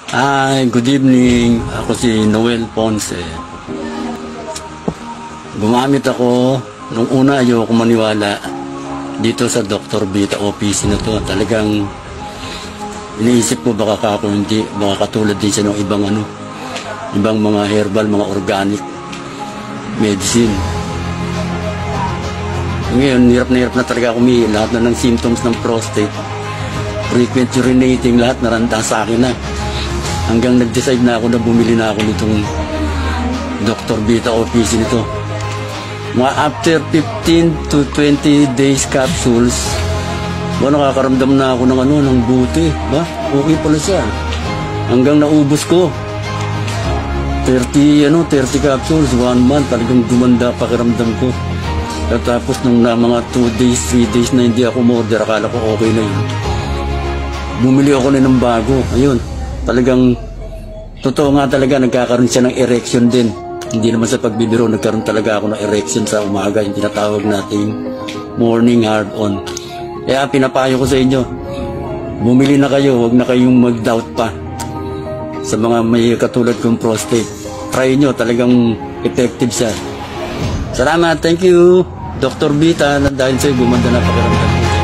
Good evening. Ako si Noel Ponce. Gumamit ako, nung una ayoko maniwala dito sa Dr. Vita office na to. Talagang iniisip ko baka ako hindi, baka katulad din siya ng ibang mga herbal, mga organic medicine. Ngayon, hirap na talaga ako lahat na ng symptoms ng prostate, frequent urinating, lahat naranda sa akin na. Hanggang nag-decide na ako na bumili na ako nitong Dr. Vita office nito. Mga after 15 to 20 days capsules, nakakaramdam na ako ng buti. Okay pala siya. Hanggang naubos ko. 30 capsules, 1 month, talagang gumanda pakiramdam ko. At tapos nung mga 2 days, 3 days na hindi ako order, akala ko okay na yun. Bumili ako na ng bago. Ayun. Talagang, totoo nga talaga, nagkakaroon siya ng erection din. Hindi naman sa pagbibiro, nagkaroon talaga ako ng erection sa umaga, yung tinatawag nating morning hard-on. Kaya pinapayo ko sa inyo, bumili na kayo, huwag na kayong mag-doubt pa. Sa mga may katulad kong prostate, try nyo, talagang effective siya. Salamat, thank you, Dr. Vita, dahil sa'yo gumanda na pakiramdam ko.